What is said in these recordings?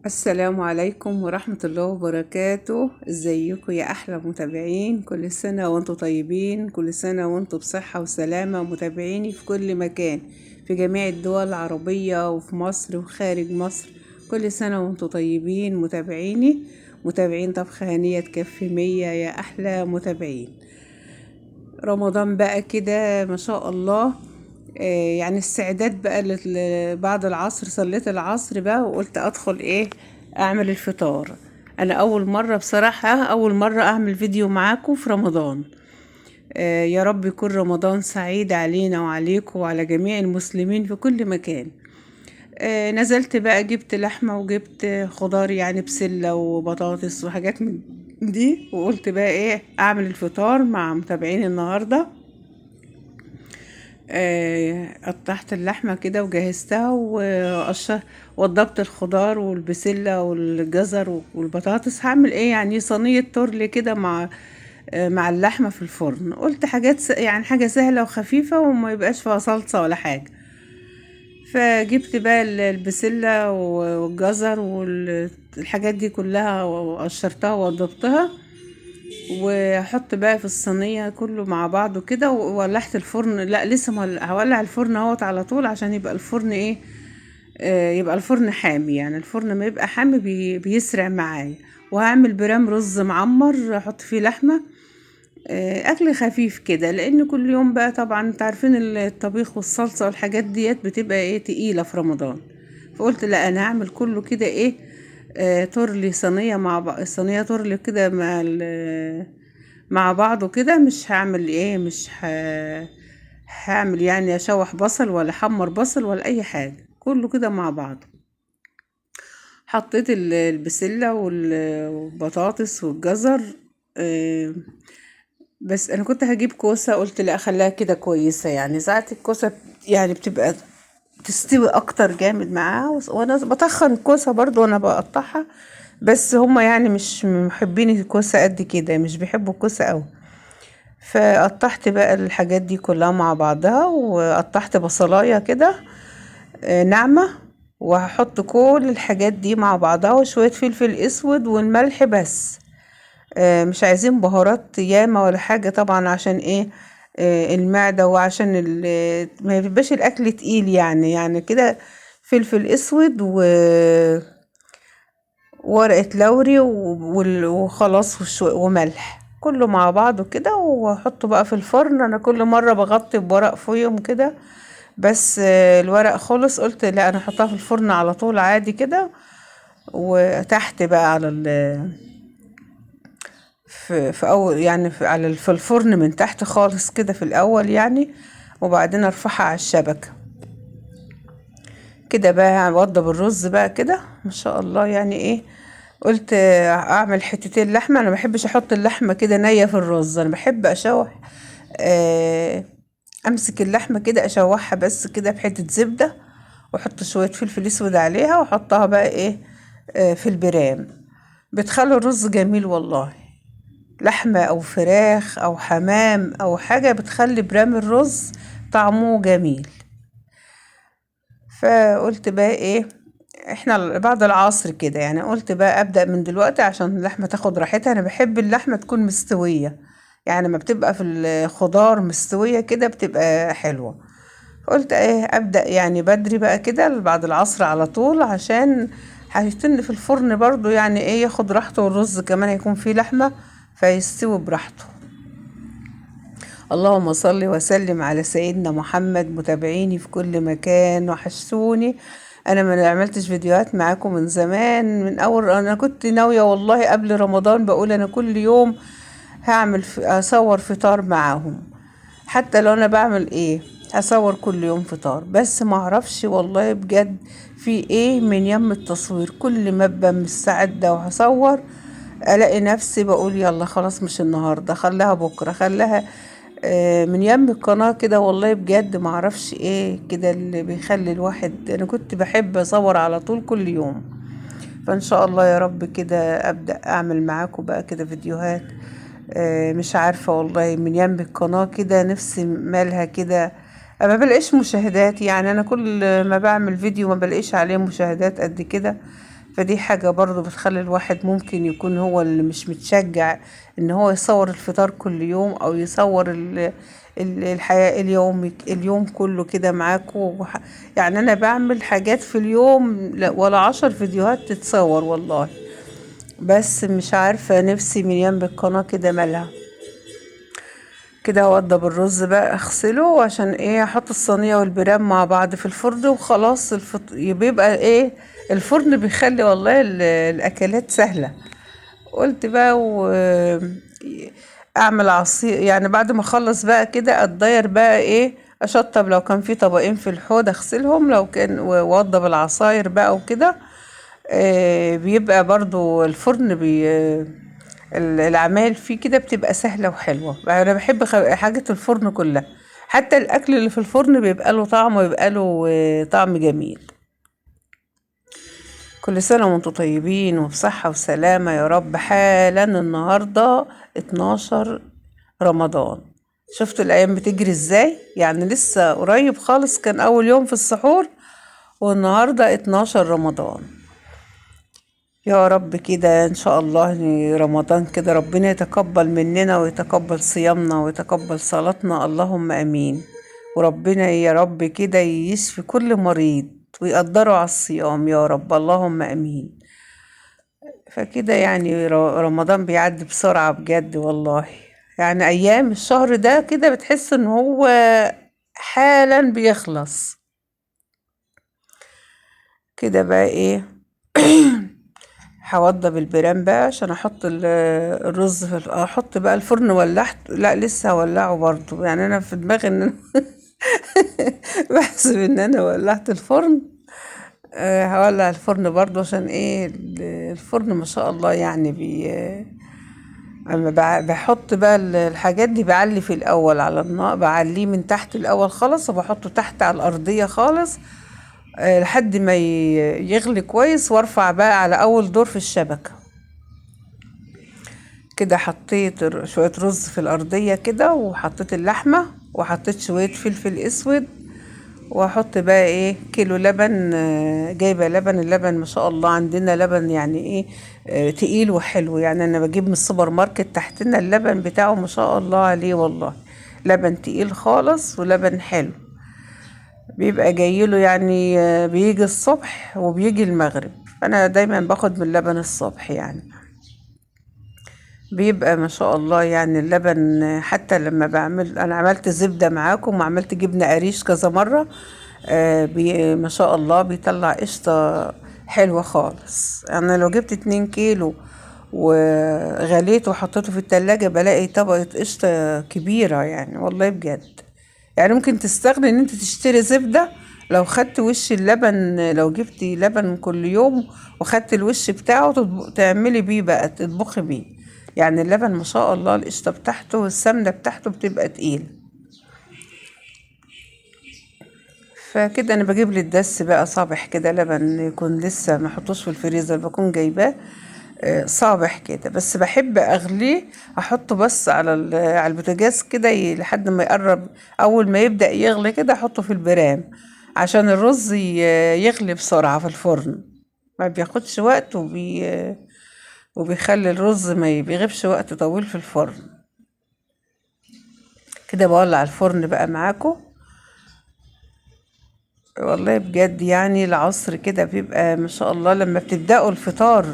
السلام عليكم ورحمة الله وبركاته. ازيكم يا احلى متابعين؟ كل سنة وانتم طيبين، كل سنة وانتم بصحة وسلامة، متابعيني في كل مكان في جميع الدول العربية وفي مصر وخارج مصر. كل سنة وانتم طيبين متابعيني، متابعين طبخ هنية تكفي 100 يا احلى متابعين. رمضان بقى كده ما شاء الله. يعني استعداد بقى بعد العصر، صليت العصر بقى وقلت ادخل اعمل الفطار. انا اول مرة بصراحة، اول مرة اعمل فيديو معاكم في رمضان. يا رب يكون رمضان سعيد علينا وعليكم وعلى جميع المسلمين في كل مكان. نزلت بقى جبت لحمة وجبت خضار، يعني بسلة وبطاطس وحاجات من دي، وقلت بقى اعمل الفطار مع متابعين النهارده. قطعت اللحمة كده وجهزتها وقشر، وضبط الخضار والبسلة والجزر والبطاطس. هعمل يعني صينية تورلي كده مع اللحمة في الفرن. قلت حاجات يعني حاجة سهلة وخفيفة وما يبقاش فيها صلصة ولا حاجة. فجبت بقى البسلة والجزر والحاجات دي كلها وقشرتها ووضبتها، واحط بقى في الصينيه كله مع بعضه كده. وولعت الفرن، لا لسه ما هولع الفرن اهوت على طول، عشان يبقى الفرن يبقى الفرن حامي. يعني الفرن ما يبقى حامي بيسرع معايا. وهعمل برام رز معمر احط فيه لحمه. اكل خفيف كده، لان كل يوم بقى طبعا انت عارفين الطبيخ والصلصه والحاجات ديت بتبقى تقيله في رمضان. فقلت لا، انا هعمل كله كده تورلي صينيه مع صينيه تورلي كده مع بعضه كده. مش هعمل مش هعمل يعني اشوح بصل ولا حمر بصل ولا اي حاجه، كله كده مع بعضه. حطيت البسله والبطاطس والجزر. آه، بس انا كنت هجيب كوسه، قلت لا اخليها كده كويسه. يعني ساعات الكوسه يعني بتبقى تستوي اكتر جامد معاها. وانا بطخن الكوسه برضو وانا بقطعها، بس هما يعني مش محبين الكوسه قد كده، مش بيحبوا الكوسه قوي. فقطعت بقى الحاجات دي كلها مع بعضها، وقطعت بصلايه كده ناعمه. وهحط كل الحاجات دي مع بعضها وشويه فلفل اسود والملح بس. مش عايزين بهارات ياما ولا حاجة طبعا، عشان المعدة، وعشان ما يبقاش الأكل تقيل يعني كده. فلفل اسود وورقة لوري وخلاص، وملح كله مع بعضه كده. واحطه بقى في الفرن. انا كل مرة بغطي بورق فويم كده، بس الورق خلص، قلت لا انا احطها في الفرن على طول عادي كده. وتحت بقى على في اول يعني في الفرن من تحت خالص كده في الاول يعني. وبعدين ارفعها على الشبكة كده بقى. اوضب الرز بقى كده ما شاء الله. يعني قلت اعمل حتتين لحمة. انا ما بحبش احط اللحمة كده نية في الرز، انا بحب اشوح. آه، امسك اللحمة كده اشوحها بس كده بحتة زبدة، واحط شوية فلفل اسود عليها، واحطها بقى في البرام. بتخلي الرز جميل والله. لحمة أو فراخ أو حمام أو حاجة بتخلي برام الرز طعمه جميل. فقلت بقى احنا بعد العصر كده، يعني قلت بقى أبدأ من دلوقتي عشان اللحمة تاخد راحتها. أنا بحب اللحمة تكون مستوية، يعني ما بتبقى في الخضار مستوية كده بتبقى حلوة. قلت أبدأ يعني بدري بقى كده بعد العصر على طول، عشان هيتن في الفرن برضو يعني ياخد راحته، والرز كمان يكون فيه لحمة فيستوي براحته. اللهم صل وسلم على سيدنا محمد. متابعيني في كل مكان وحشتوني. انا ما عملتش فيديوهات معاكم من زمان، من اول انا كنت ناوية والله قبل رمضان، بقول انا كل يوم هعمل اصور فطار معاهم. حتى لو انا بعمل هصور كل يوم فطار. بس ما اعرفش والله بجد في من يم التصوير. كل ما ابقى مستعدة وهصور الاقي نفسي بقول يلا خلاص مش النهاردة، خليها بكرة، خليها من يم القناة كده. والله بجد ما اعرفش كده اللي بيخلي الواحد. انا كنت بحب اصور على طول كل يوم. فان شاء الله يا رب كده ابدأ اعمل معاكم بقى كده فيديوهات. مش عارفة والله من يم القناة كده نفسي مالها كده. ما بلاقيش مشاهدات، يعني انا كل ما بعمل فيديو ما بلاقيش عليه مشاهدات قد كده. فدي حاجة برضو بتخلي الواحد ممكن يكون هو اللي مش متشجع ان هو يصور الفطار كل يوم، او يصور الحياة اليوم كله كده معاكم. يعني انا بعمل حاجات في اليوم ولا 10 فيديوهات تتصور والله. بس مش عارفة نفسي من ينب القناة كده مالها. كده اوضب الرز بقى اغسله، عشان ايه احط الصينية والبرام مع بعض في الفرن وخلاص. بيبقى ايه، الفرن بيخلي والله الاكلات سهلة. قلت بقى اعمل عصير يعني بعد ما اخلص بقى كده اتضير بقى ايه، اشطب لو كان في طبقين في الحوض اغسلهم، لو كان واوضب العصاير بقى وكده. بيبقى برضو الفرن العمايل فيه كده بتبقى سهلة وحلوة. انا بحب حاجة الفرن كلها، حتى الاكل اللي في الفرن بيبقى له طعم، ويبقى له طعم جميل. كل سنة وانتم طيبين وبصحة وسلامة يا رب. حالا النهاردة 12 رمضان. شفت الأيام بتجري ازاي؟ يعني لسه قريب خالص كان أول يوم في السحور، والنهاردة 12 رمضان. يا رب كده إن شاء الله إن رمضان كده ربنا يتقبل مننا ويتقبل صيامنا ويتقبل صلاتنا، اللهم أمين. وربنا يا رب كده يشفي كل مريض ويقدره على الصيام يا رب، اللهم أمين. فكده يعني رمضان بيعدي بسرعة بجد والله. يعني أيام الشهر ده كده بتحس إن هو حالا بيخلص. كده بقى إيه هوضب البرام بقى عشان احط الرز احط بقى الفرن. ولعت؟ لا لسه هولعه برضو. يعني انا في دماغي ان انا بحسب ان انا ولعت الفرن. هولع الفرن برضو عشان ايه الفرن ما شاء الله يعني اما بحط بقى الحاجات دي بعلي في الاول على النار، بعليه من تحت الاول خالص، وبحطه تحت على الارضية خالص لحد ما يغلي كويس، وارفع بقى على اول دور في الشبكة. كده حطيت شوية رز في الأرضية كده، وحطيت اللحمة، وحطيت شوية فلفل أسود، وأحط بقى إيه كيلو لبن. جايبة لبن، اللبن ما شاء الله عندنا لبن يعني إيه تقيل وحلو. يعني أنا بجيب من السوبر ماركت تحتنا اللبن بتاعه ما شاء الله عليه والله، لبن تقيل خالص ولبن حلو. بيبقى جايله يعني بيجي الصبح وبيجي المغرب. أنا دايما باخد من اللبن الصبح يعني. بيبقى ما شاء الله يعني اللبن. حتى لما بعمل انا عملت زبدة معاكم، وعملت جبنة قريش كذا مرة، ما شاء الله بيطلع قشطة حلوة خالص. انا لو جبت 2 كيلو وغليته وحطيته في التلاجة بلاقي طبقة قشطة كبيرة يعني والله بجد. يعني ممكن تستغني ان انت تشتري زبدة لو خدت وش اللبن. لو جبتي لبن كل يوم وخدت الوش بتاعه تعملي بيه بقى، تطبخي بيه. يعني اللبن ما شاء الله القشطة بتاعته والسمنة بتاعته بتبقى تقيل. فكده انا بجيب لي الدس بقى صابح كده، لبن يكون لسه ما احطوش في الفريزر، بكون جايباه صابح كده. بس بحب اغليه، احطه بس على البوتاجاز كده لحد ما يقرب. اول ما يبدأ يغلي كده احطه في البرام، عشان الرز يغلي بسرعة في الفرن. ما بياخدش وقت وبيخلي الرز ما بيغيبش وقت طويل في الفرن. كده بولع الفرن بقى معاكم. والله بجد يعني العصر كده بيبقى ما شاء الله لما بتبدأوا الفطار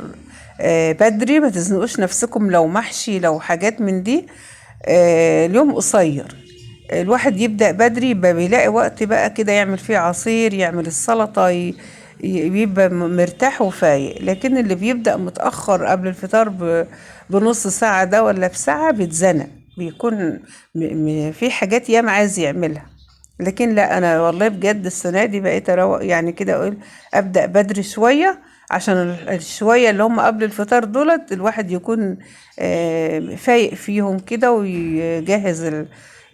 بدري. ما تزنقوش نفسكم لو محشي لو حاجات من دي. اليوم قصير، الواحد يبدأ بدري يبقى بيلاقي وقت بقى كده يعمل فيه عصير، يعمل السلطة، بيبقى مرتاح وفايق. لكن اللي بيبدأ متأخر قبل الفطار بنص ساعة ده ولا بساعة بيتزنق، بيكون في حاجات ياما عايز يعملها. لكن لا، انا والله بجد السنه دي بقيت اروق يعني كده، اقول ابدا بدري شويه، عشان الشويه اللي هم قبل الفطار دولت الواحد يكون فايق فيهم كده، ويجهز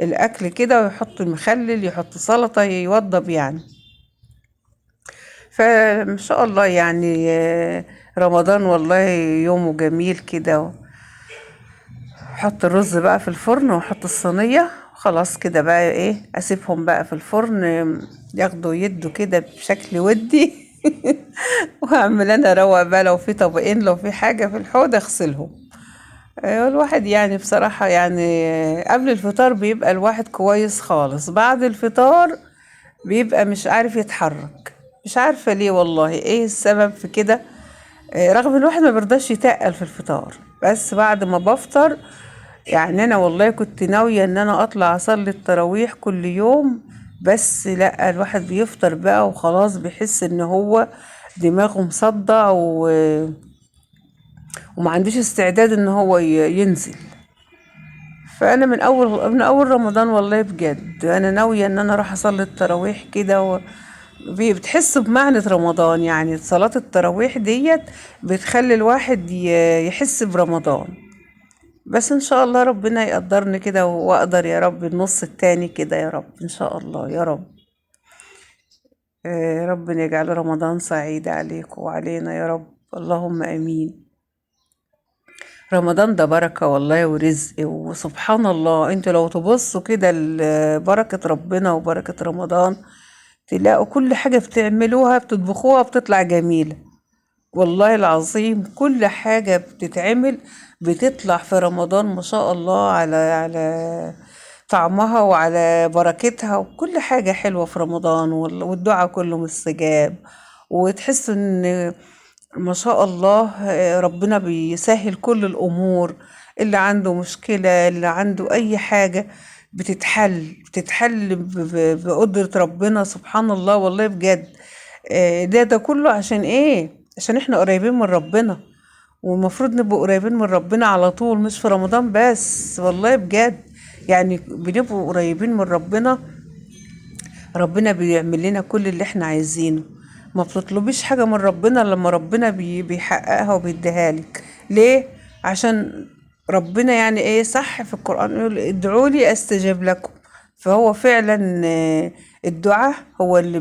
الاكل كده، ويحط مخلل، يحط سلطه، يوضب يعني. فما شاء الله يعني رمضان والله يومه جميل كده. احط الرز بقى في الفرن، واحط الصينية، خلاص كده بقى ايه اسيبهم بقى في الفرن ياخدوا يدوا كده بشكل ودي. وهعمل انا روق بقى، لو في طبقين، لو في حاجة في الحوض اغسلهم. الواحد يعني بصراحة يعني قبل الفطار بيبقى الواحد كويس خالص، بعد الفطار بيبقى مش عارف يتحرك. مش عارفة ليه والله، ايه السبب في كده؟ رغم ان الواحد ما بيرضاش يتقل في الفطار، بس بعد ما بفطر يعني انا والله كنت ناوية ان انا اطلع اصلي التراويح كل يوم، بس لا، الواحد بيفطر بقى وخلاص بيحس ان هو دماغه مصدع وما عندوش استعداد ان هو ينزل. فانا من اول رمضان والله بجد انا ناوية ان انا اروح اصلي التراويح كده بتحس بمعنى رمضان، يعني صلاة التراويح ديت بتخلي الواحد يحس برمضان. بس ان شاء الله ربنا يقدرني كده واقدر يا رب النص التاني كده، يا رب ان شاء الله يا رب. ربنا يجعل رمضان سعيد عليك وعلينا يا رب، اللهم امين. رمضان ده بركة والله ورزق، وسبحان الله انتوا لو تبصوا كده لبركة ربنا وبركة رمضان، تلاقوا كل حاجة بتعملوها بتطبخوها بتطلع جميلة. والله العظيم كل حاجة بتتعمل بتطلع في رمضان ما شاء الله على طعمها وعلى بركتها، وكل حاجة حلوة في رمضان، والدعاء كله مستجاب. وتحس ان ما شاء الله ربنا بيسهل كل الأمور. اللي عنده مشكلة، اللي عنده أي حاجة بتتحل بقدرة ربنا، سبحان الله والله بجد. ده كله عشان ايه؟ عشان احنا قريبين من ربنا، والمفروض نبقى قريبين من ربنا على طول، مش في رمضان بس، والله بجد. يعني بنبقوا قريبين من ربنا، ربنا بيعمل لنا كل اللي احنا عايزينه. ما بتطلبيش حاجة من ربنا لما ربنا بيحققها وبيديها لك. ليه؟ عشان ربنا يعني ايه صح في القرآن يقول ادعوا لي استجب لكم. فهو فعلا الدعاء هو اللي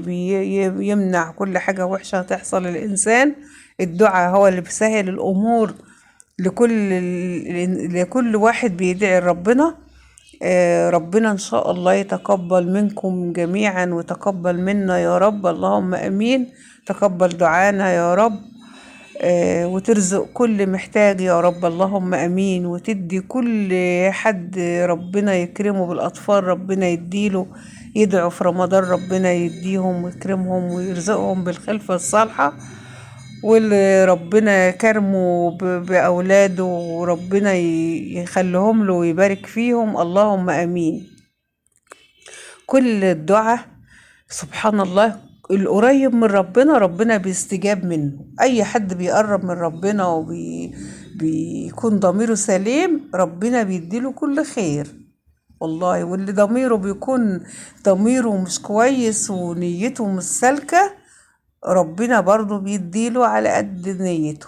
بيمنع كل حاجة وحشة تحصل للإنسان. الدعاء هو اللي بيسهل الأمور لكل واحد بيدعي ربنا. ربنا إن شاء الله يتقبل منكم جميعا ويتقبل منا يا رب، اللهم أمين. تقبل دعانا يا رب. وترزق كل محتاج يا رب، اللهم أمين. وتدي كل حد ربنا يكرمه بالأطفال ربنا يديله، يدعو في رمضان ربنا يديهم ويكرمهم ويرزقهم بالخلفة الصالحة. واللي ربنا كرمه بأولاده وربنا يخليهم له ويبارك فيهم، اللهم آمين. كل الدعاء سبحان الله القريب من ربنا ربنا بيستجاب منه. أي حد بيقرب من ربنا بيكون ضميره سليم ربنا بيديله كل خير والله. واللي ضميره بيكون ضميره مش كويس ونيته مش سالكة، ربنا برضو بيديله على قد نيته.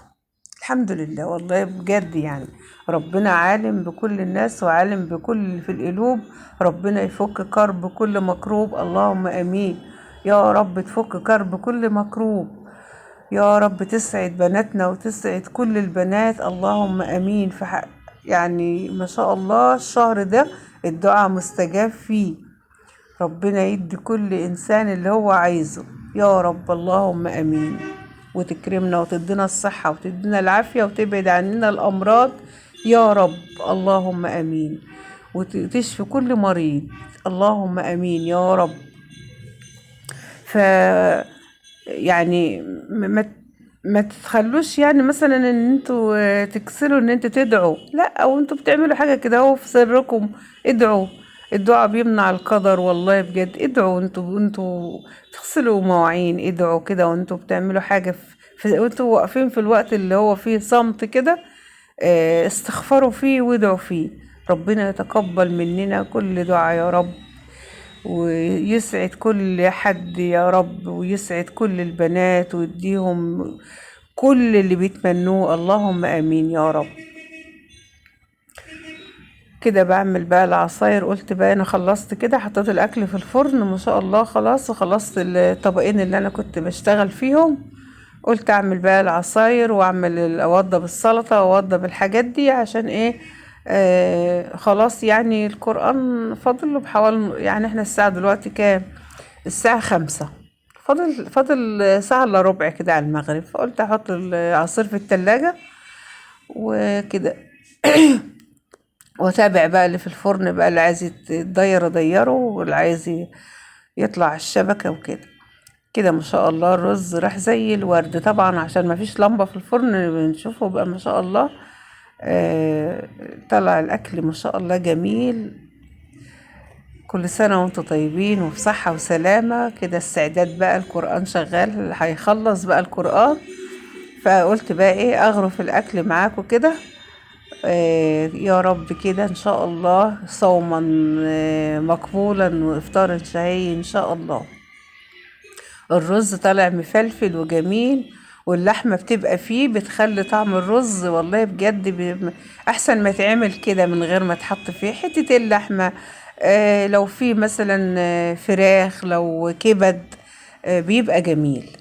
الحمد لله والله بجد يعني. ربنا عالم بكل الناس وعالم بكل اللي في القلوب. ربنا يفك كرب كل مكروب، اللهم امين. يا رب تفك كرب كل مكروب، يا رب تسعد بناتنا وتسعد كل البنات، اللهم امين. في حق يعني ما شاء الله الشهر ده الدعاء مستجاب فيه. ربنا يدي كل إنسان اللي هو عايزه يا رب، اللهم أمين. وتكرمنا وتدينا الصحة وتدينا العافية وتبعد عننا الأمراض يا رب، اللهم أمين. وتشفي كل مريض، اللهم أمين يا رب. ف يعني ما تخلوش يعني مثلا ان انتوا تكسلوا ان انتوا تدعوا، لا، او انتوا بتعملوا حاجة كده اهو في سركم ادعوا. الدعاء بيمنع القدر والله بجد. ادعوا انتوا تغسلوا مواعين، ادعوا كده وانتوا بتعملوا حاجة وانتوا واقفين في الوقت اللي هو فيه صمت كده. استغفروا فيه وادعوا فيه، ربنا يتقبل مننا كل دعاء يا رب. ويسعد كل حد يا رب، ويسعد كل البنات ويديهم كل اللي بيتمنوه، اللهم امين يا رب. كده بعمل بقى العصاير. قلت بقى انا خلصت كده، حطيت الاكل في الفرن ما شاء الله خلاص، وخلصت الطبقين اللي انا كنت بشتغل فيهم. قلت اعمل بقى العصاير واعمل اوضب السلطة واوضب الحاجات دي عشان ايه. خلاص يعني القرآن فاضل له بحوالي، يعني احنا الساعة دلوقتي كام؟ الساعة 5. فاضل ساعة الا ربع كده على المغرب، فقلت احط العصير في التلاجة وكده. واتابع بقى اللي في الفرن بقى، اللي عايز يتضير اضيره، واللي عايز يطلع على الشبكة وكده. كده ما شاء الله الرز راح زي الورد، طبعا عشان ما فيش لمبة في الفرن بنشوفه بقى ما شاء الله. آه طلع الاكل ما شاء الله جميل. كل سنة وانتم طيبين وفي صحة وسلامة كده. استعداد بقى القرآن شغال، هيخلص بقى القرآن، فقلت بقى ايه اغرف الاكل معاكم كده. يا رب كده ان شاء الله صوما مقبولا وافطارا شهي ان شاء الله. الرز طالع مفلفل وجميل، واللحمة بتبقى فيه بتخلي طعم الرز والله بجد أحسن ما تعمل كده من غير ما تحط فيه حتة اللحمة. لو في مثلا فراخ، لو كبد، بيبقى جميل.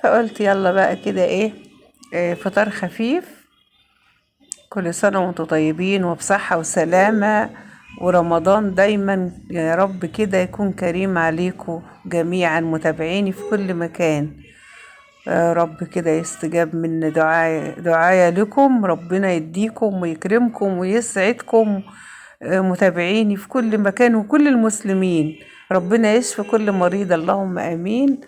فقلت يلا بقى كده ايه، فطار خفيف. كل سنة وانتم طيبين وبصحة وسلامة، ورمضان دايما يا رب كده يكون كريم عليكم جميعا متابعيني في كل مكان. يا رب كده يستجاب من دعايا لكم، ربنا يديكم ويكرمكم ويسعدكم. متابعيني في كل مكان وكل المسلمين، ربنا يشفي كل مريض اللهم امين.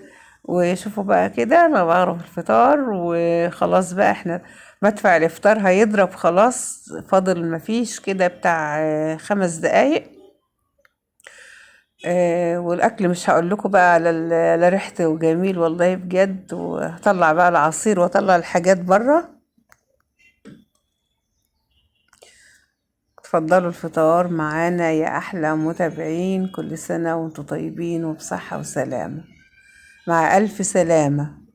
وشوفوا بقى كده انا بعرف الفطار وخلاص بقى، احنا مدفع الافطار هيضرب خلاص، فاضل مفيش كده بتاع 5 دقايق. والاكل مش هقول لكم بقى على ريحته جميل والله بجد. وهطلع بقى العصير واطلع الحاجات بره. تفضلوا الفطار معانا يا احلى متابعين، كل سنة وانتم طيبين وبصحة وسلامة، مع الف سلامة.